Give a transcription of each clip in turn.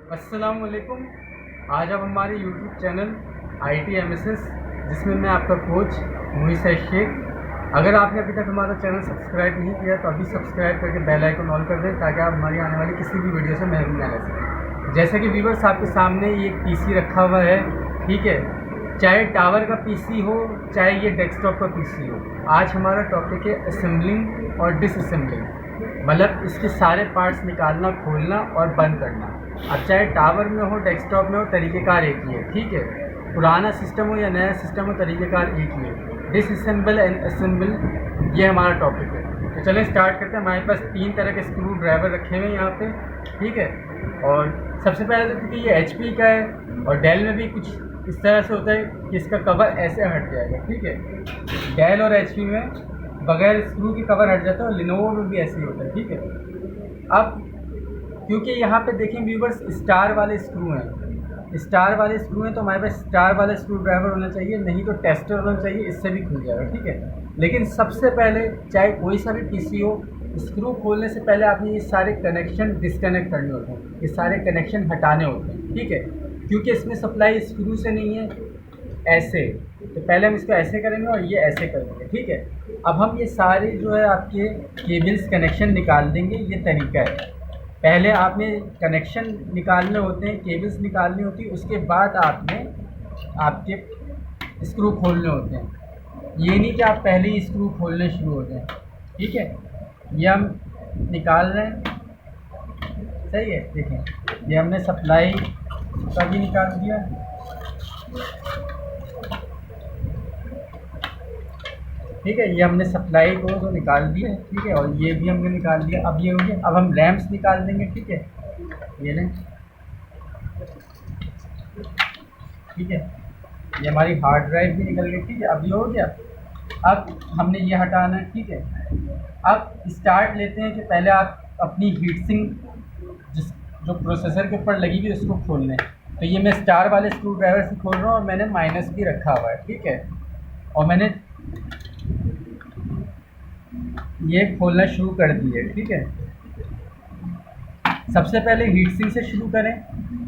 अस्सलाम वालेकुम। आज आप हमारे यूट्यूब चैनल ITMSS, जिसमें मैं आपका कोच मुइस शेख। अगर आपने अभी तक हमारा चैनल सब्सक्राइब नहीं किया तो अभी सब्सक्राइब करके बेल आइकन ऑन कर दें, ताकि आप हमारी आने वाली किसी भी वीडियो से महरूम ना रह सकें। जैसे कि व्यूवर्स, आपके सामने ये एक PC रखा हुआ है, ठीक है। चाहे टावर का PC हो, चाहे ये डेस्कटॉप का PC हो। आज हमारा टॉपिक है असेंबलिंग और डिसअसेंबलिंग, मतलब इसके सारे पार्ट्स निकालना, खोलना और बंद करना। अब चाहे टावर में हो, डेस्कटॉप में हो, तरीक़ेकार एक ही है, ठीक है। पुराना सिस्टम हो या नया सिस्टम हो, तरीक़ेकार एक ही है। डिसअसेंबल एंड असेंबल, ये हमारा टॉपिक है। तो चलें स्टार्ट करते हैं। हमारे पास 3 तरह के स्क्रू ड्राइवर रखे हुए हैं यहाँ पे, ठीक है। और सबसे पहले तो क्योंकि ये HP का है और डेल में भी कुछ इस तरह से होता है कि इसका कवर ऐसे हट जाएगा, ठीक है। डेल और HP में बगैर स्क्रू की कवर हट जाता है, और लिनोवो में भी ऐसे ही होता है, ठीक है। अब क्योंकि यहाँ पे देखें व्यूवर्स, स्टार वाले स्क्रू हैं, तो हमारे पास स्टार वाला स्क्रू ड्राइवर होना चाहिए, नहीं तो टेस्टर होना चाहिए, इससे भी खुल जाएगा, ठीक है। लेकिन सबसे पहले चाहे कोई सा भी PC हो, स्क्रू खोलने से पहले आपने ये सारे कनेक्शन डिस्कनेक्ट करने होते हैं, ये सारे कनेक्शन हटाने होते हैं, ठीक है। क्योंकि इसमें सप्लाई स्क्रू से नहीं है, ऐसे। तो पहले हम इसको ऐसे करेंगे और ये ऐसे करेंगे, ठीक है। अब हम ये सारे जो है आपके केबल्स कनेक्शन निकाल देंगे, ये तरीका है। पहले आपने कनेक्शन निकालने होते हैं, केबल्स निकालनी होती है, उसके बाद आपने आपके स्क्रू खोलने होते हैं। ये नहीं कि आप पहले ही स्क्रू खोलने शुरू हो जाएं, ठीक है। ये हम निकाल रहे हैं, सही है। देखें, ये हमने सप्लाई का भी निकाल दिया, ठीक है। ये हमने सप्लाई को तो निकाल दिया, ठीक है, और ये भी हमने निकाल दिया। अब ये हो गया। अब हम रैम्स निकाल देंगे, ठीक है। ये लें, ठीक है। ये हमारी हार्ड ड्राइव भी निकल गई, ठीक है। अब ये हो गया। अब हमने ये हटाना है, ठीक है। अब स्टार्ट लेते हैं कि पहले आप अपनी हीट सिंक जो प्रोसेसर के ऊपर लगी हुई है उसको खोल लें। तो ये मैं स्टार वाले स्क्रू ड्राइवर से खोल रहा हूँ, और मैंने माइनस भी रखा हुआ है, ठीक है। और मैंने ये खोलना शुरू कर दिए, ठीक है। सबसे पहले हीट सिंक से शुरू करें।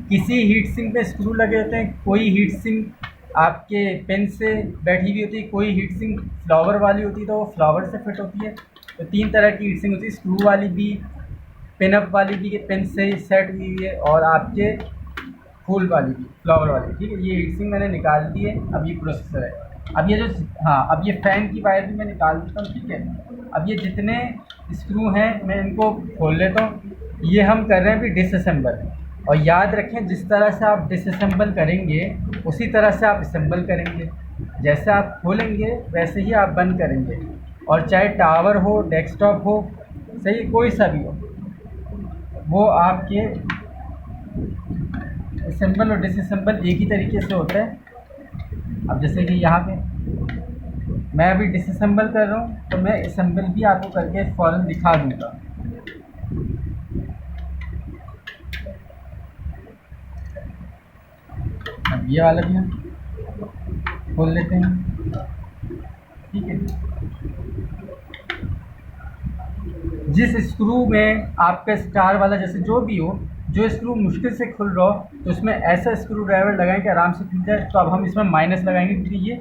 किसी हीट सिंक पे स्क्रू लगे होते हैं, कोई हीट सिंक आपके पेन से बैठी हुई होती है, कोई हीट सिंक फ्लावर वाली होती है, तो वो फ्लावर से फिट होती है। तो 3 तरह की हीट सिंक होती है, स्क्रू वाली भी, पिन अप वाली भी, पेन से सेट हुई हुई है, और आपके फूल वाली भी, फ्लावर वाली, ठीक है। ये हीट सिंक मैंने निकाल दी है। अब ये प्रोसेसर है। अब ये जो, हाँ, अब ये फ़ैन की वायर भी मैं निकाल देता हूँ, ठीक है। अब ये जितने स्क्रू हैं मैं इनको खोल लेता हूँ। ये हम कर रहे हैं अभी डिसअसेंबल। और याद रखें, जिस तरह से आप डिसअसेंबल करेंगे उसी तरह से आप असेंबल करेंगे। जैसे आप खोलेंगे वैसे ही आप बंद करेंगे। और चाहे टावर हो, डेस्कटॉप हो, सही, कोई सा भी हो, वो आपके असेंबल और डिसअसेंबल एक ही तरीके से होता है। अब जैसे कि यहाँ पे मैं अभी डिसअसेंबल कर रहा हूँ, तो मैं असेंबल भी आपको करके फ़ौरन दिखा दूँगा। अब ये वाला भी हम खोल लेते हैं, ठीक है। जिस स्क्रू में आपका स्टार वाला, जैसे जो भी हो, जो स्क्रू मुश्किल से खुल रहा हो, तो उसमें ऐसा स्क्रू ड्राइवर लगाएं कि आराम से खुल जाए। तो अब हम इसमें माइनस लगाएंगे, क्योंकि ये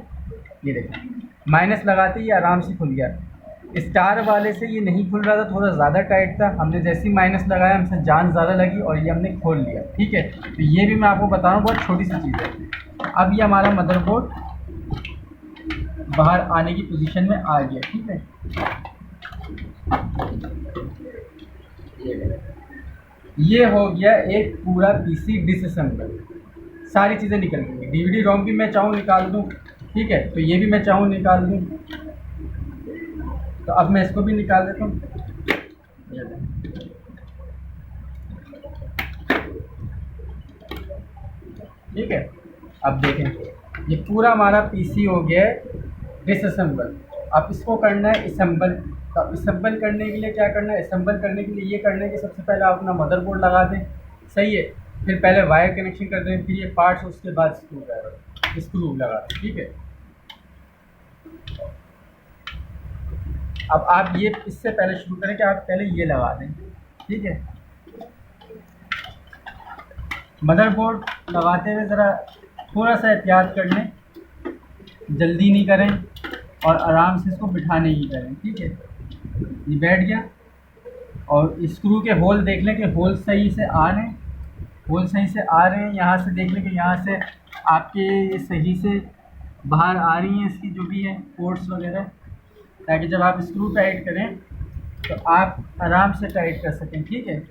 देखें, माइनस लगाते ही आराम से खुल गया। स्टार वाले से ये नहीं खुल रहा था, थोड़ा ज़्यादा टाइट था। हमने जैसे ही माइनस लगाया, हमसे जान ज़्यादा लगी और ये हमने खोल लिया, ठीक है। तो ये भी मैं आपको बता रहा हूँ, बहुत छोटी सी चीज़ है। अब ये हमारा मदरबोर्ड बाहर आने की पोजीशन में आ गया, ठीक है। ये हो गया एक पूरा PC डिसअसेंबल। सारी चीज़ें निकल गई। DVD ROM भी मैं चाहूँ निकाल दूँ, ठीक है। तो ये भी मैं चाहूँ निकाल दूँ। तो अब मैं इसको भी निकाल देता हूँ, ठीक है। अब देखें, ये पूरा हमारा PC हो गया है डिसअसेंबल। अब इसको करना है असेंबल। तो असेंबल करने के लिए क्या करना है? असेंबल करने के लिए ये करना है कि सबसे पहले आप अपना मदरबोर्ड लगा दें, सही है। फिर पहले वायर कनेक्शन कर दें, फिर ये पार्ट्स, उसके बाद स्क्रू लगा दें, ठीक है। अब आप ये इससे पहले शुरू करें कि आप पहले ये लगा दें, ठीक है। मदरबोर्ड लगाते हुए ज़रा थोड़ा सा एहतियात कर लें, जल्दी नहीं करें और आराम से इसको बिठाने ही करें। ठीक है, ये बैठ गया। और स्क्रू के होल देख लें कि होल सही से आ रहे हैं, होल सही से आ रहे हैं। यहाँ से देख लें कि यहाँ से आपके ये सही से बाहर आ रही हैं इसकी जो भी है पोर्ट्स वगैरह, ताकि जब आप स्क्रू टाइट करें तो आप आराम से टाइट कर सकें। ठीक है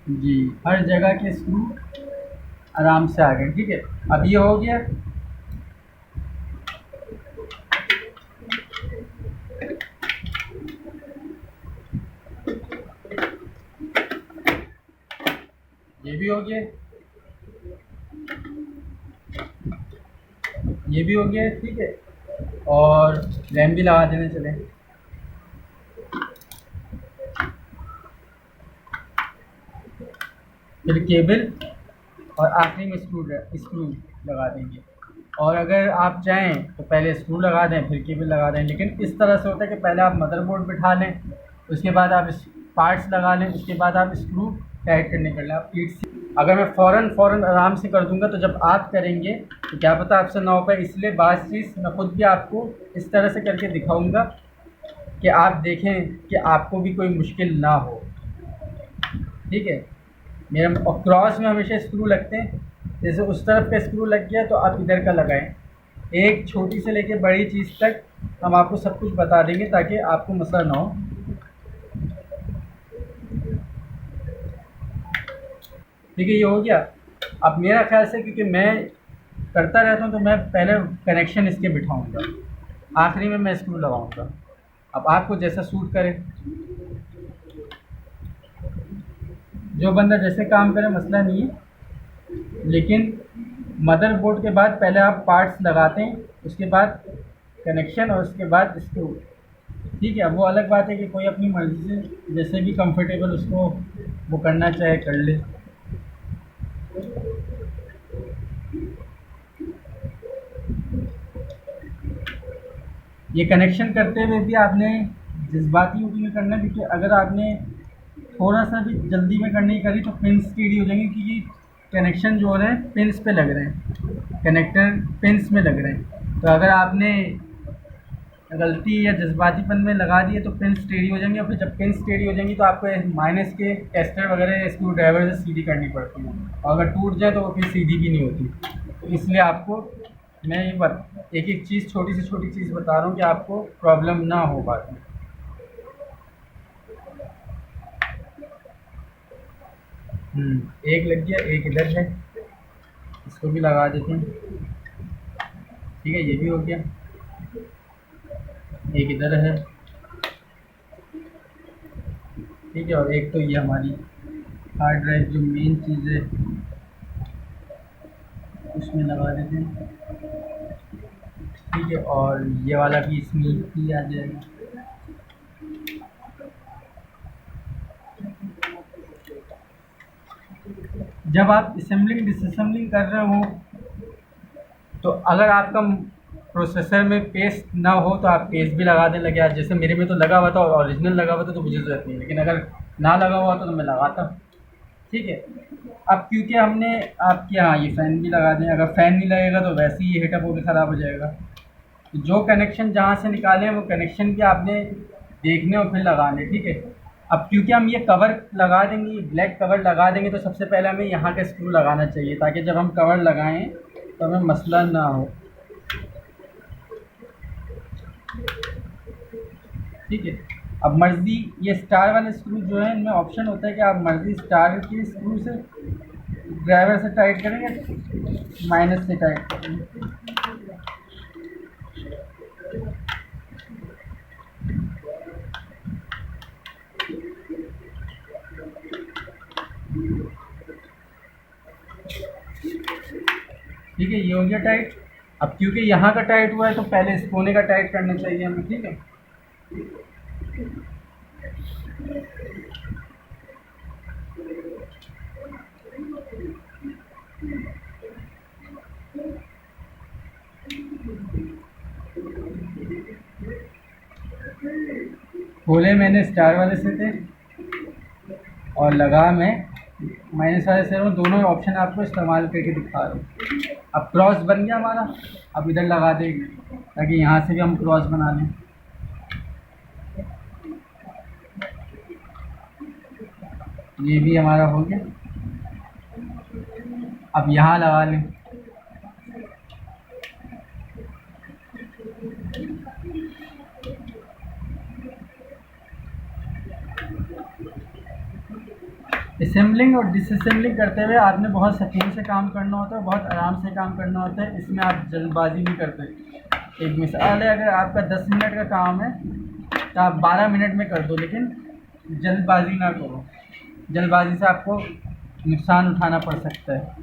जी, हर जगह के स्क्रू आराम से आ गए। ठीक है, अब ये हो गया। ये भी हो गया, ये भी हो गया। ठीक है, और रैम भी लगा देने चले। फिर केबल और आखिरी में स्क्रू लगा देंगे। और अगर आप चाहें तो पहले स्क्रू लगा दें फिर केबल लगा दें, लेकिन इस तरह से होता है कि पहले आप मदरबोर्ड बिठा लें, उसके बाद आप पार्ट्स लगा लें, उसके बाद आप स्क्रू टाइट करने कर लें। आप पीठ से अगर मैं फ़ौरन आराम से कर दूंगा तो जब आप करेंगे तो क्या पता आपसे ना हो पाए, इसलिए बात चीज़ मैं खुद भी आपको इस तरह से करके दिखाऊंगा कि आप देखें कि आपको भी कोई मुश्किल ना हो। ठीक है, मेरा और क्रॉस में हमेशा स्क्रू लगते हैं, जैसे उस तरफ का स्क्रू लग गया तो आप इधर का लगाएं। एक छोटी से लेकर बड़ी चीज़ तक हम आपको सब कुछ बता देंगे ताकि आपको मसला ना हो। ठीक है, ये हो गया। अब मेरा ख्याल से क्योंकि मैं करता रहता हूँ तो मैं पहले कनेक्शन इसके बिठाऊंगा, आखिरी में मैं स्क्रू लगाऊंगा। अब आपको जैसा सूट करे, जो बंदा जैसे काम करे मसला नहीं है, लेकिन मदरबोर्ड के बाद पहले आप पार्ट्स लगाते हैं, उसके बाद कनेक्शन और उसके बाद स्क्रू। ठीक है, वो अलग बात है कि कोई अपनी मर्ज़ी से जैसे भी कंफर्टेबल उसको वो करना चाहे कर ले। ये कनेक्शन करते हुए भी आपने जज्बाती होकर में करना है, क्योंकि अगर आपने थोड़ा सा भी जल्दी में करने की करी तो पिन्स टेढ़ी हो जाएंगी, क्योंकि कनेक्शन जो हो रहे हैं पिन्स पे लग रहे हैं, कनेक्टर पिन्स में लग रहे हैं। तो अगर आपने गलती या जज्बातीपन में लगा दिए तो पिन्स टेढ़ी हो जाएंगी, और फिर जब पिन्स टेढ़ी हो जाएंगी तो आपको माइनस के टेस्टर वगैरह स्क्रू ड्राइवर से सीधी करनी पड़ती है, और अगर टूट जाए तो वो फिर सीधी भी नहीं होती। तो इसलिए आपको मैं ये एक एक चीज़ छोटी से छोटी चीज़ बता रहा हूँ कि आपको प्रॉब्लम ना हो बाद में। एक लग गया, एक इधर है, इसको भी लगा देते हैं। ठीक है, ये भी हो गया, एक इधर है। ठीक है, और एक तो ये हमारी हार्ड ड्राइव जो मेन चीज़ है उसमें लगा देते हैं। ठीक है, और ये वाला भी इसमें ही आ जाएगा। जब आप असेंबलिंग डिसअसेंबलिंग कर रहे हो तो अगर आपका प्रोसेसर में पेस्ट ना हो तो आप पेस्ट भी लगा दें लगे। आज जैसे मेरे में तो लगा हुआ था और ओरिजिनल लगा हुआ था तो मुझे ज़रूरत नहीं, लेकिन अगर ना लगा हुआ तो मैं लगाता। ठीक है, अब क्योंकि हमने आपके यहाँ ये फ़ैन भी लगा दें, अगर फ़ैन नहीं लगेगा तो वैसे ही हीटअप होकर ख़राब हो जाएगा। तो जो कनेक्शन जहाँ से निकाले हैं वो कनेक्शन भी आपने देखने और फिर लगाने। ठीक है, अब क्योंकि हम ये कवर लगा देंगे, ये ब्लैक कवर लगा देंगे, तो सबसे पहले हमें यहाँ का स्क्रू लगाना चाहिए ताकि जब हम कवर लगाएं तो हमें मसला ना हो। ठीक है, अब मर्ज़ी ये स्टार वाले स्क्रू जो है इनमें ऑप्शन होता है कि आप मर्ज़ी स्टार के स्क्रू से ड्राइवर से टाइट करेंगे, माइनस से टाइट करेंगे। ठीक है, ये हो गया टाइट। अब क्योंकि यहाँ का टाइट हुआ है तो पहले इस कोने का टाइट करना चाहिए हमें। ठीक है, खोले मैंने स्टार वाले से थे और लगा मैं माइनस वाले से दोनों ऑप्शन आपको इस्तेमाल करके दिखा रहा हूँ। अब क्रॉस बन गया हमारा, अब इधर लगा देंगे ताकि यहाँ से भी हम क्रॉस बना लें। ये भी हमारा हो गया। अब यहाँ लगा लें। असेंबलिंग और डिसअसेंबलिंग करते हुए आपने बहुत सकीन से काम करना होता है, बहुत आराम से काम करना होता है। इसमें आप जल्दबाजी नहीं करते। एक मिसाल है, अगर आपका 10 मिनट का काम है तो आप 12 मिनट में कर दो, लेकिन जल्दबाजी ना करो। जल्दबाजी से आपको नुकसान उठाना पड़ सकता है।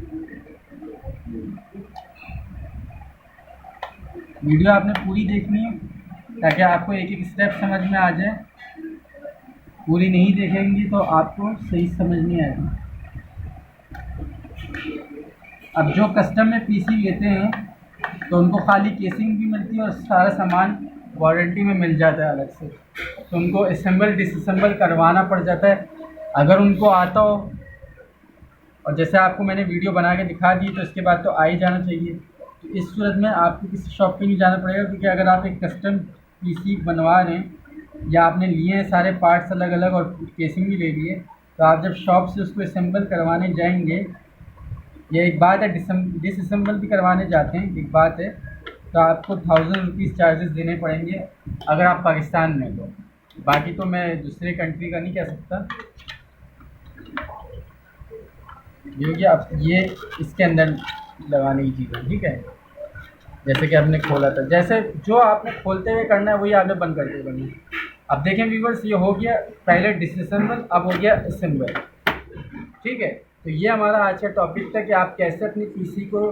वीडियो आपने पूरी देखनी है ताकि आपको एक एक स्टेप समझ में आ जाए। पूरी नहीं देखेंगी तो आपको सही समझ नहीं आएगी। अब जो कस्टम में पीसी लेते हैं तो उनको खाली केसिंग भी मिलती है और सारा सामान वारंटी में मिल जाता है अलग से, तो उनको असेंबल डिसअसेंबल करवाना पड़ जाता है। अगर उनको आता हो, और जैसे आपको मैंने वीडियो बना के दिखा दी, तो इसके बाद तो आ ही जाना चाहिए। तो इस सूरत में आपको किसी शॉप पे नहीं जाना पड़ेगा, क्योंकि अगर आप एक कस्टम पीसी बनवा रहे हैं या आपने लिए हैं सारे पार्ट्स अलग अलग और केसिंग भी ले लिए, तो आप जब शॉप से उसको असेंबल करवाने जाएंगे, ये एक बात है, डिसअसेंबल भी करवाने जाते हैं एक बात है, तो आपको 1000 रुपीज़ चार्जेस देने पड़ेंगे अगर आप पाकिस्तान में। तो बाकी तो मैं दूसरे कंट्री का नहीं कह सकता। क्योंकि अब ये इसके अंदर लगाने की चीज़ है, ठीक है। जैसे कि आपने खोला था, जैसे जो आपने खोलते हुए करना है वही आपने बंद करके करना है। अब देखें व्यूवर्स, ये हो गया पहले डिसअसेंबल, अब हो गया असेंबल, ठीक है। तो ये हमारा आज का टॉपिक था कि आप कैसे अपनी पीसी को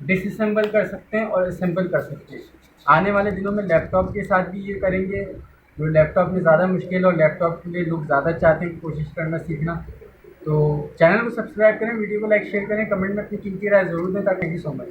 डिसअसेंबल कर सकते हैं और असेंबल कर सकते हैं। आने वाले दिनों में लैपटॉप के साथ भी ये करेंगे। जो लैपटॉप में ज़्यादा मुश्किल और लैपटॉप के लिए लोग ज़्यादा चाहते हैं कोशिश करना सीखना, तो चैनल को सब्सक्राइब करें, वीडियो को लाइक शेयर करें, कमेंट में अपनी कीमती राय ज़रूर दें। Thank you so much.